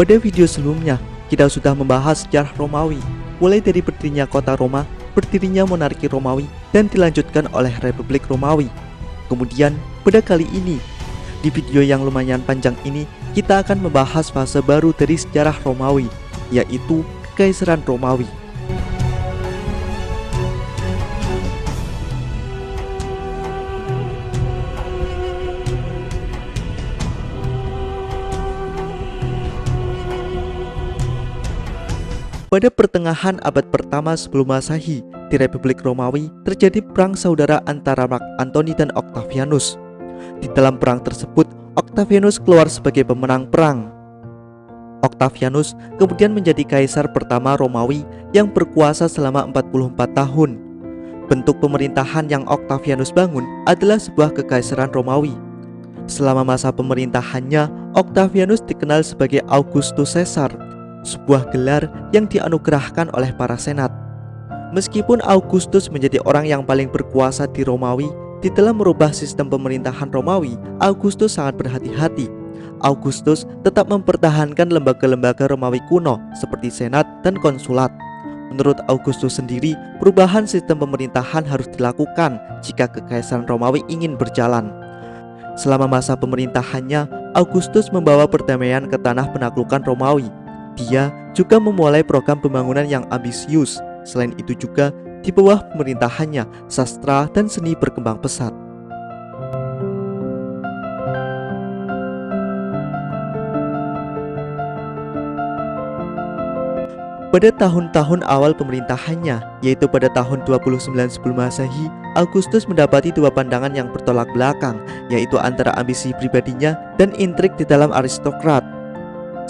Pada video sebelumnya, kita sudah membahas sejarah Romawi, mulai dari berdirinya kota Roma, berdirinya monarki Romawi, dan dilanjutkan oleh Republik Romawi. Kemudian, pada kali ini, di video yang lumayan panjang ini, kita akan membahas fase baru dari sejarah Romawi, yaitu Kekaisaran Romawi. Pada pertengahan abad pertama sebelum Masehi, di Republik Romawi terjadi perang saudara antara Mark Antony dan Octavianus. Di dalam perang tersebut, Octavianus keluar sebagai pemenang perang. Octavianus kemudian menjadi kaisar pertama Romawi yang berkuasa selama 44 tahun. Bentuk pemerintahan yang Octavianus bangun adalah sebuah kekaisaran Romawi. Selama masa pemerintahannya, Octavianus dikenal sebagai Augustus Caesar, sebuah gelar yang dianugerahkan oleh para senat. Meskipun Augustus menjadi orang yang paling berkuasa di Romawi, di dalam merubah sistem pemerintahan Romawi, Augustus sangat berhati-hati. Augustus tetap mempertahankan lembaga-lembaga Romawi kuno seperti senat dan konsulat. Menurut Augustus sendiri, perubahan sistem pemerintahan harus dilakukan jika kekaisaran Romawi ingin berjalan. Selama masa pemerintahannya, Augustus membawa perdamaian ke tanah penaklukan Romawi. Dia juga memulai program pembangunan yang ambisius. Selain itu juga, di bawah pemerintahannya, sastra dan seni berkembang pesat. Pada tahun-tahun awal pemerintahannya, yaitu pada tahun 29 sebelum Masehi, Augustus mendapati dua pandangan yang bertolak belakang, yaitu antara ambisi pribadinya dan intrik di dalam aristokrat.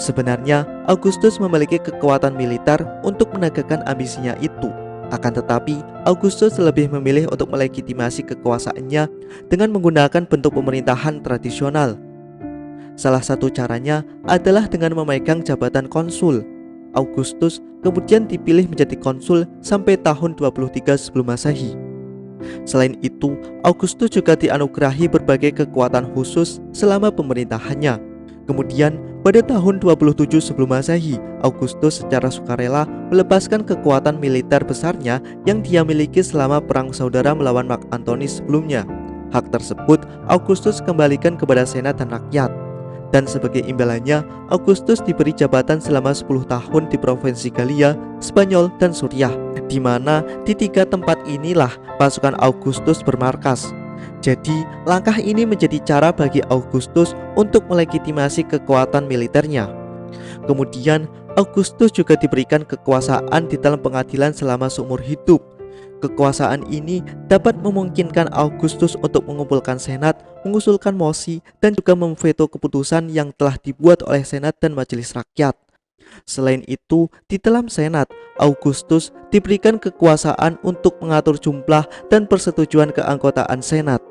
Sebenarnya, Augustus memiliki kekuatan militer untuk menegakkan ambisinya itu. Akan tetapi, Augustus lebih memilih untuk melegitimasi kekuasaannya dengan menggunakan bentuk pemerintahan tradisional. Salah satu caranya adalah dengan memegang jabatan konsul. Augustus kemudian dipilih menjadi konsul sampai tahun 23 sebelum Masehi. Selain itu, Augustus juga dianugerahi berbagai kekuatan khusus selama pemerintahannya. Kemudian, pada tahun 27 sebelum Masehi, Augustus secara sukarela melepaskan kekuatan militer besarnya yang dia miliki selama perang saudara melawan Mark Antony sebelumnya. Hak tersebut Augustus kembalikan kepada senat dan rakyat. Dan sebagai imbalannya, Augustus diberi jabatan selama 10 tahun di provinsi Galia, Spanyol, dan Suriah, di mana di tiga tempat inilah pasukan Augustus bermarkas. Jadi, langkah ini menjadi cara bagi Augustus untuk melegitimasi kekuatan militernya. Kemudian, Augustus juga diberikan kekuasaan di dalam pengadilan selama seumur hidup. Kekuasaan ini dapat memungkinkan Augustus untuk mengumpulkan senat, mengusulkan mosi, dan juga memveto keputusan yang telah dibuat oleh senat dan majelis rakyat. Selain itu, di dalam senat, Augustus diberikan kekuasaan untuk mengatur jumlah dan persetujuan keanggotaan senat.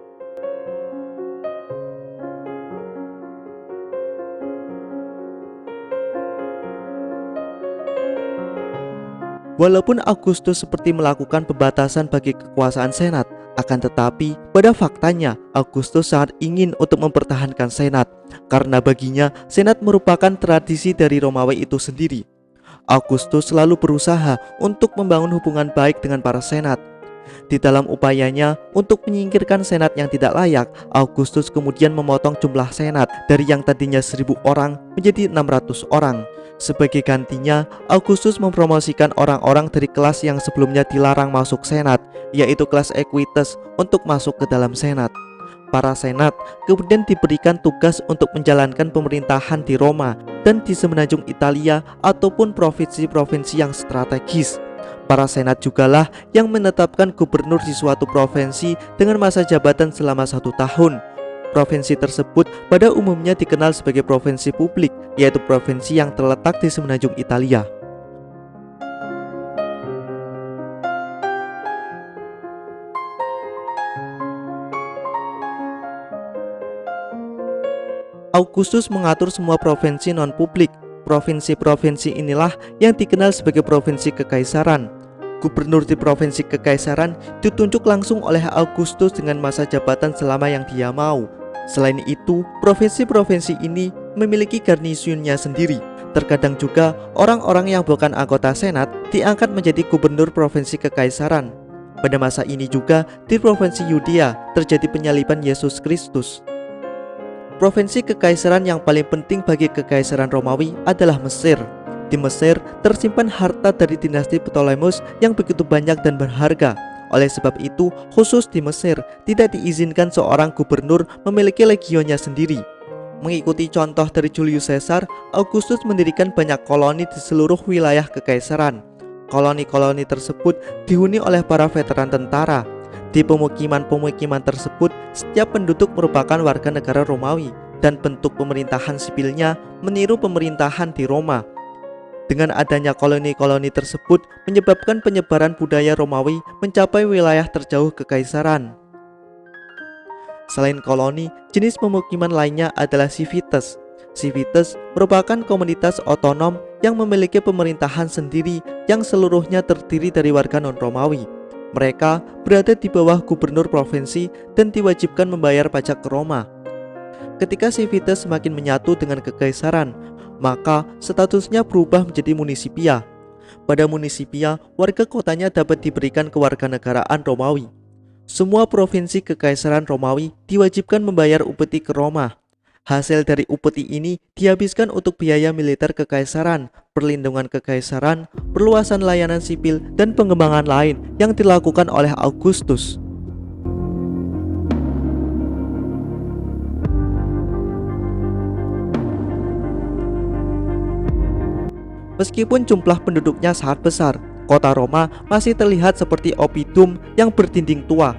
Walaupun Augustus seperti melakukan pembatasan bagi kekuasaan senat, akan tetapi pada faktanya Augustus sangat ingin untuk mempertahankan senat, karena baginya senat merupakan tradisi dari Romawi itu sendiri. Augustus selalu berusaha untuk membangun hubungan baik dengan para senat. Di dalam upayanya untuk menyingkirkan senat yang tidak layak, Augustus kemudian memotong jumlah senat dari yang tadinya 1000 orang menjadi 600 orang. Sebagai gantinya, Augustus mempromosikan orang-orang dari kelas yang sebelumnya dilarang masuk senat, yaitu kelas Equites, untuk masuk ke dalam senat. Para senat kemudian diberikan tugas untuk menjalankan pemerintahan di Roma dan di semenanjung Italia ataupun provinsi-provinsi yang strategis. Para senat jugalah yang menetapkan gubernur di suatu provinsi dengan masa jabatan selama 1 tahun. Provinsi tersebut pada umumnya dikenal sebagai provinsi publik, yaitu provinsi yang terletak di semenanjung Italia. Augustus mengatur semua provinsi non-publik. Provinsi-provinsi inilah yang dikenal sebagai provinsi kekaisaran. Gubernur di provinsi kekaisaran ditunjuk langsung oleh Augustus dengan masa jabatan selama yang dia mau. Selain itu, provinsi-provinsi ini memiliki garnisonnya sendiri. Terkadang juga orang-orang yang bukan anggota senat diangkat menjadi gubernur provinsi kekaisaran. Pada masa ini juga di provinsi Yudea terjadi penyaliban Yesus Kristus. Provinsi kekaisaran yang paling penting bagi kekaisaran Romawi adalah Mesir. Di Mesir tersimpan harta dari dinasti Ptolemus yang begitu banyak dan berharga. Oleh sebab itu, khusus di Mesir tidak diizinkan seorang gubernur memiliki legionnya sendiri. Mengikuti contoh dari Julius Caesar, Augustus mendirikan banyak koloni di seluruh wilayah kekaisaran. Koloni-koloni tersebut dihuni oleh para veteran tentara. Di pemukiman-pemukiman tersebut, setiap penduduk merupakan warga negara Romawi dan bentuk pemerintahan sipilnya meniru pemerintahan di Roma. Dengan adanya koloni-koloni tersebut menyebabkan penyebaran budaya Romawi mencapai wilayah terjauh kekaisaran. Selain koloni, jenis pemukiman lainnya adalah civitas. Civitas merupakan komunitas otonom yang memiliki pemerintahan sendiri yang seluruhnya terdiri dari warga non-Romawi. Mereka berada di bawah gubernur provinsi dan diwajibkan membayar pajak ke Roma. Ketika civitas semakin menyatu dengan kekaisaran, maka statusnya berubah menjadi munisipia. Pada munisipia, warga kotanya dapat diberikan kewarganegaraan Romawi. Semua provinsi kekaisaran Romawi diwajibkan membayar upeti ke Roma. Hasil dari upeti ini dihabiskan untuk biaya militer kekaisaran, perlindungan kekaisaran, perluasan layanan sipil, dan pengembangan lain yang dilakukan oleh Augustus. Meskipun jumlah penduduknya sangat besar, kota Roma masih terlihat seperti oppidum yang berdinding tua.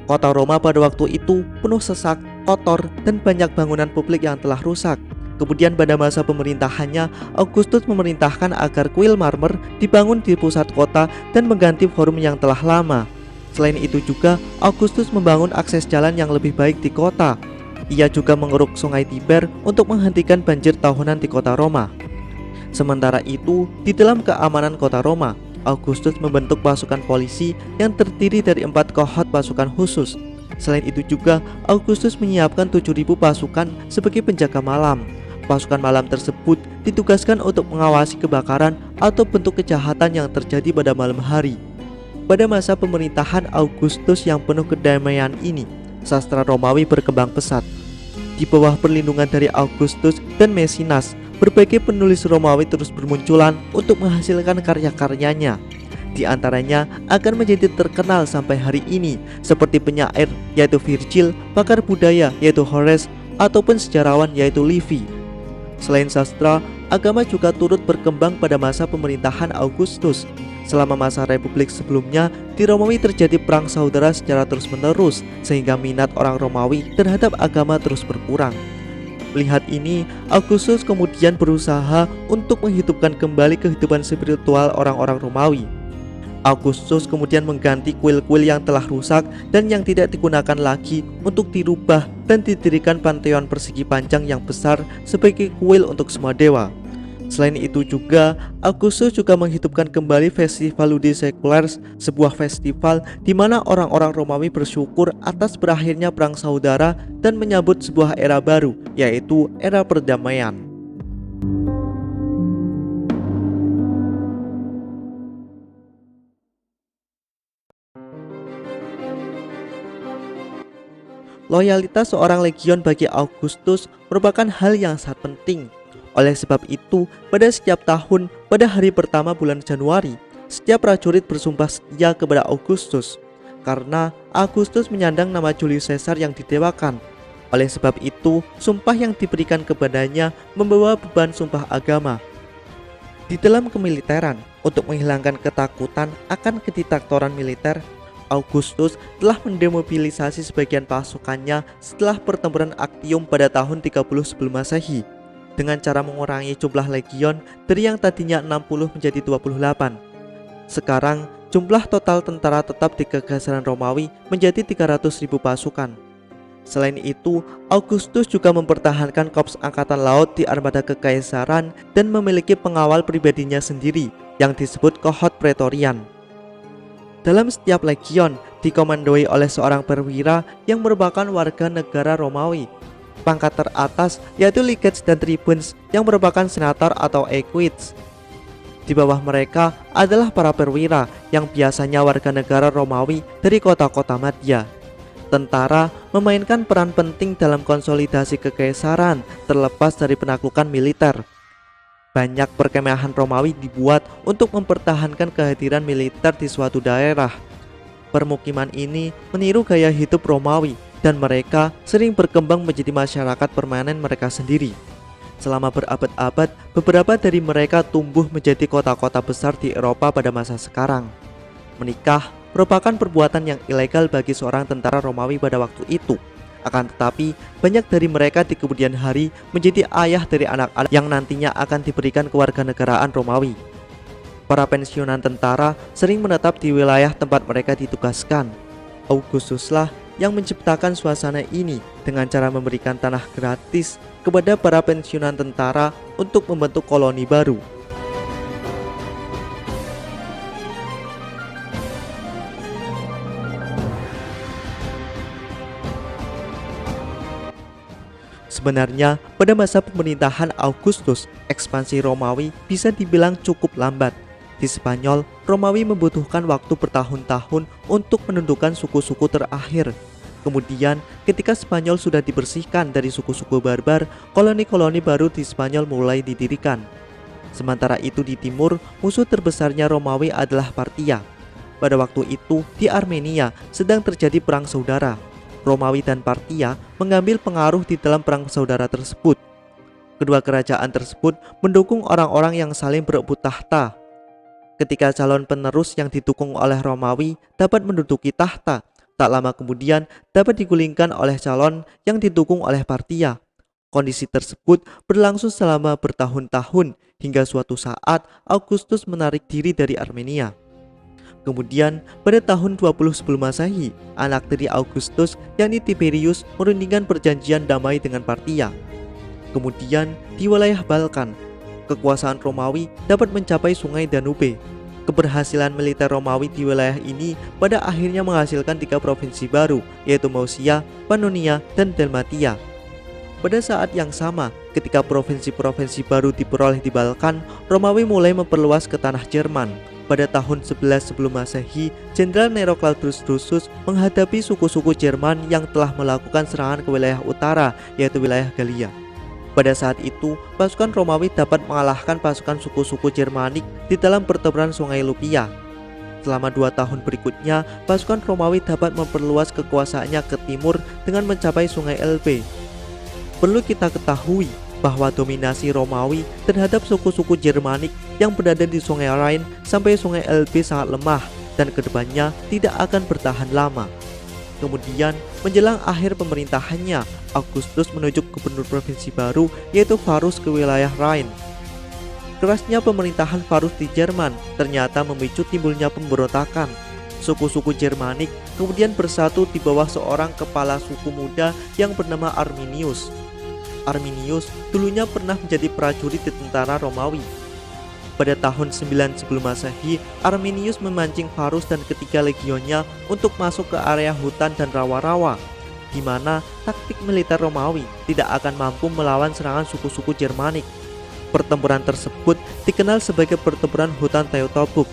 Kota Roma pada waktu itu penuh sesak, kotor, dan banyak bangunan publik yang telah rusak. Kemudian pada masa pemerintahannya, Augustus memerintahkan agar kuil marmer dibangun di pusat kota dan mengganti forum yang telah lama. Selain itu juga, Augustus membangun akses jalan yang lebih baik di kota. Ia juga mengeruk sungai Tiber untuk menghentikan banjir tahunan di kota Roma. Sementara itu, di dalam keamanan kota Roma, Augustus membentuk pasukan polisi yang terdiri dari 4 kohort pasukan khusus. Selain itu juga, Augustus menyiapkan 7.000 pasukan sebagai penjaga malam. Pasukan malam tersebut ditugaskan untuk mengawasi kebakaran atau bentuk kejahatan yang terjadi pada malam hari. Pada masa pemerintahan Augustus yang penuh kedamaian ini, sastra Romawi berkembang pesat. Di bawah perlindungan dari Augustus dan Mesinas, berbagai penulis Romawi terus bermunculan untuk menghasilkan karya-karyanya. Di antaranya akan menjadi terkenal sampai hari ini, seperti penyair yaitu Virgil, pakar budaya yaitu Horace, ataupun sejarawan yaitu Livy. Selain sastra, agama juga turut berkembang pada masa pemerintahan Augustus. Selama masa republik sebelumnya, di Romawi terjadi perang saudara secara terus-menerus, sehingga minat orang Romawi terhadap agama terus berkurang. Melihat ini, Augustus kemudian berusaha untuk menghidupkan kembali kehidupan spiritual orang-orang Romawi. Augustus kemudian mengganti kuil-kuil yang telah rusak dan yang tidak digunakan lagi untuk dirubah dan didirikan pantheon persegi panjang yang besar sebagai kuil untuk semua dewa. Selain itu juga, Augustus juga menghidupkan kembali Festival Ludi Secularis, sebuah festival di mana orang-orang Romawi bersyukur atas berakhirnya perang saudara dan menyambut sebuah era baru, yaitu era perdamaian. Loyalitas seorang legion bagi Augustus merupakan hal yang sangat penting. Oleh sebab itu, pada setiap tahun, pada hari pertama bulan Januari, setiap prajurit bersumpah setia kepada Augustus, karena Augustus menyandang nama Julius Caesar yang didewakan. Oleh sebab itu, sumpah yang diberikan kepadanya membawa beban sumpah agama. Di dalam kemiliteran, untuk menghilangkan ketakutan akan kediktatoran militer, Augustus telah mendemobilisasi sebagian pasukannya setelah pertempuran Actium pada tahun 30 sebelum Masehi, dengan cara mengurangi jumlah legion dari yang tadinya 60 menjadi 28. Sekarang, jumlah total tentara tetap di kekaisaran Romawi menjadi 300.000 pasukan. Selain itu, Augustus juga mempertahankan korps angkatan laut di armada kekaisaran dan memiliki pengawal pribadinya sendiri yang disebut kohort praetorian. Dalam setiap legion dikomandoi oleh seorang perwira yang merupakan warga negara Romawi. pangkat teratas yaitu legates dan tribunes yang merupakan senator atau equites. Di bawah mereka adalah para perwira yang biasanya warga negara Romawi dari kota-kota madya. Tentara memainkan peran penting dalam konsolidasi kekaisaran terlepas dari penaklukan militer. Banyak perkemahan Romawi dibuat untuk mempertahankan kehadiran militer di suatu daerah. Permukiman ini meniru gaya hidup Romawi dan mereka sering berkembang menjadi masyarakat permanen mereka sendiri. Selama berabad-abad, beberapa dari mereka tumbuh menjadi kota-kota besar di Eropa pada masa sekarang. Menikah merupakan perbuatan yang ilegal bagi seorang tentara Romawi pada waktu itu. Akan tetapi, banyak dari mereka di kemudian hari menjadi ayah dari anak-anak yang nantinya akan diberikan kewarganegaraan Romawi. Para pensiunan tentara sering menetap di wilayah tempat mereka ditugaskan. Augustuslah yang menciptakan suasana ini dengan cara memberikan tanah gratis kepada para pensiunan tentara untuk membentuk koloni baru. Sebenarnya, pada masa pemerintahan Augustus, ekspansi Romawi bisa dibilang cukup lambat. Di Spanyol, Romawi membutuhkan waktu bertahun-tahun untuk menentukan suku-suku terakhir. Kemudian, ketika Spanyol sudah dibersihkan dari suku-suku barbar, koloni-koloni baru di Spanyol mulai didirikan. Sementara itu di timur, musuh terbesarnya Romawi adalah Partia. Pada waktu itu, di Armenia sedang terjadi perang saudara. Romawi dan Partia mengambil pengaruh di dalam perang saudara tersebut. Kedua kerajaan tersebut mendukung orang-orang yang saling berebut tahta. Ketika calon penerus yang didukung oleh Romawi dapat menduduki tahta, tak lama kemudian dapat digulingkan oleh calon yang didukung oleh Partia. Kondisi tersebut berlangsung selama bertahun-tahun hingga suatu saat Augustus menarik diri dari Armenia. Kemudian pada tahun 20 sebelum Masehi, anak dari Augustus yakni Tiberius merundingkan perjanjian damai dengan Partia. Kemudian di wilayah Balkan, kekuasaan Romawi dapat mencapai sungai Danube. Keberhasilan militer Romawi di wilayah ini pada akhirnya menghasilkan 3 provinsi baru, yaitu Moesia, Pannonia, dan Dalmatia. Pada saat yang sama, ketika provinsi-provinsi baru diperoleh di Balkan, Romawi mulai memperluas ke tanah Jerman. Pada tahun 11 sebelum Masehi, Jenderal Nero Claudius Drusus menghadapi suku-suku Jerman yang telah melakukan serangan ke wilayah utara, yaitu wilayah Galia. Pada saat itu, pasukan Romawi dapat mengalahkan pasukan suku-suku Jermanik di dalam pertempuran Sungai Lupia. Selama 2 tahun berikutnya, pasukan Romawi dapat memperluas kekuasaannya ke timur dengan mencapai Sungai Elbe. Perlu kita ketahui bahwa dominasi Romawi terhadap suku-suku Jermanik yang berada di Sungai Rhine sampai Sungai Elbe sangat lemah dan kedepannya tidak akan bertahan lama. Kemudian, menjelang akhir pemerintahannya, Augustus menunjuk gubernur provinsi baru yaitu Varus ke wilayah Rhine. Kerasnya pemerintahan Varus di Jerman ternyata memicu timbulnya pemberontakan. Suku-suku Jermanik kemudian bersatu di bawah seorang kepala suku muda yang bernama Arminius. Arminius dulunya pernah menjadi prajurit di tentara Romawi. Pada tahun 9 sebelum Masehi, Arminius memancing Varus dan ketiga legionnya untuk masuk ke area hutan dan rawa-rawa, di mana taktik militer Romawi tidak akan mampu melawan serangan suku-suku Jermanik. Pertempuran tersebut dikenal sebagai pertempuran hutan Teutoburg.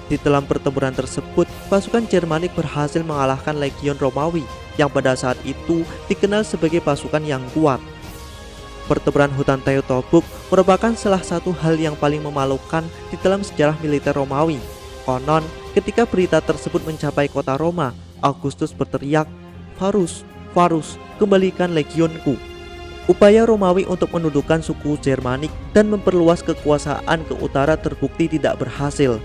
Di dalam pertempuran tersebut, pasukan Jermanik berhasil mengalahkan legion Romawi yang pada saat itu dikenal sebagai pasukan yang kuat. Pertempuran hutan Teutoburg merupakan salah satu hal yang paling memalukan di dalam sejarah militer Romawi. Konon, ketika berita tersebut mencapai kota Roma, Augustus berteriak, "Varus, Varus, kembalikan legionku." Upaya Romawi untuk menundukkan suku Jermanik dan memperluas kekuasaan ke utara terbukti tidak berhasil.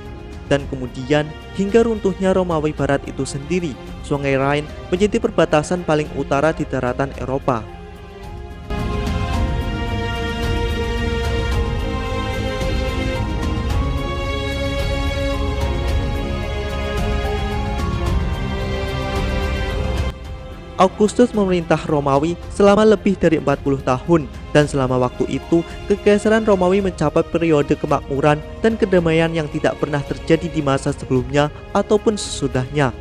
Dan kemudian, hingga runtuhnya Romawi Barat itu sendiri, Sungai Rhine menjadi perbatasan paling utara di daratan Eropa. Augustus memerintah Romawi selama lebih dari 40 tahun dan selama waktu itu kekaisaran Romawi mencapai periode kemakmuran dan kedamaian yang tidak pernah terjadi di masa sebelumnya ataupun sesudahnya.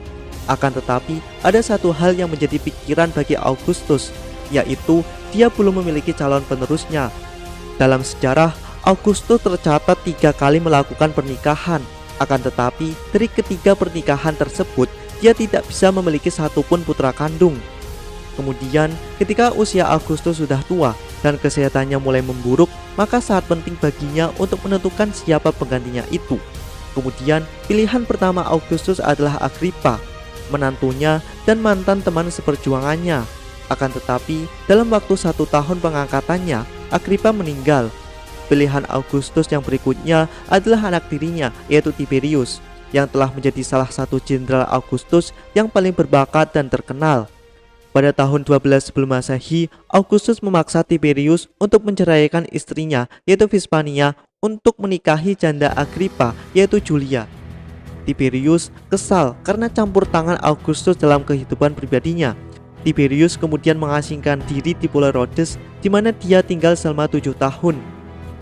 Akan tetapi ada satu hal yang menjadi pikiran bagi Augustus, yaitu dia belum memiliki calon penerusnya. Dalam sejarah, Augustus tercatat 3 kali melakukan pernikahan. Akan tetapi, dari ketiga pernikahan tersebut, dia tidak bisa memiliki satupun putra kandung. Kemudian, ketika usia Augustus sudah tua dan kesehatannya mulai memburuk, maka saat penting baginya untuk menentukan siapa penggantinya itu. Kemudian, pilihan pertama Augustus adalah Agrippa, menantunya dan mantan teman seperjuangannya. Akan tetapi, dalam waktu 1 tahun pengangkatannya, Agrippa meninggal. Pilihan Augustus yang berikutnya adalah anak tirinya, yaitu Tiberius, yang telah menjadi salah satu jenderal Augustus yang paling berbakat dan terkenal. Pada tahun 12 sebelum Masehi, Augustus memaksa Tiberius untuk menceraikan istrinya, yaitu Vespania, untuk menikahi janda Agrippa, yaitu Julia. Tiberius kesal karena campur tangan Augustus dalam kehidupan pribadinya. Tiberius kemudian mengasingkan diri di Pulau Rhodes, di mana dia tinggal selama 7 tahun.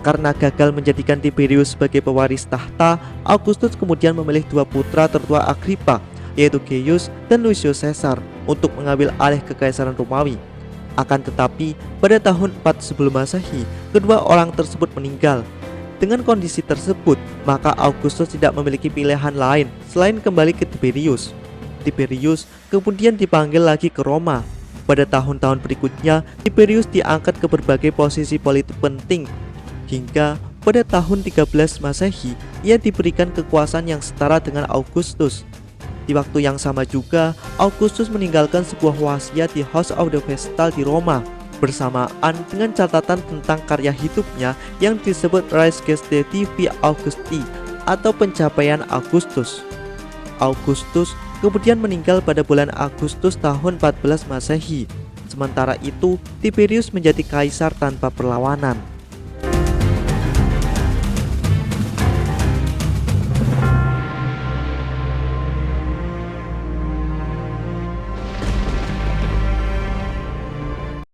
Karena gagal menjadikan Tiberius sebagai pewaris tahta, Augustus kemudian memilih 2 putra tertua Agrippa, yaitu Gaius dan Lucius Caesar, untuk mengambil alih kekaisaran Romawi. Akan tetapi, pada tahun 4 sebelum Masehi, kedua orang tersebut meninggal. Dengan kondisi tersebut, maka Augustus tidak memiliki pilihan lain selain kembali ke Tiberius. Tiberius kemudian dipanggil lagi ke Roma. Pada tahun-tahun berikutnya, Tiberius diangkat ke berbagai posisi politik penting, hingga pada tahun 13 Masehi, ia diberikan kekuasaan yang setara dengan Augustus. Di waktu yang sama juga, Augustus meninggalkan sebuah wasiat di House of the Vestal di Roma, bersamaan dengan catatan tentang karya hidupnya yang disebut Res Gestae Divi Augusti atau pencapaian Augustus. Augustus kemudian meninggal pada bulan Agustus tahun 14 Masehi. Sementara itu, Tiberius menjadi kaisar tanpa perlawanan.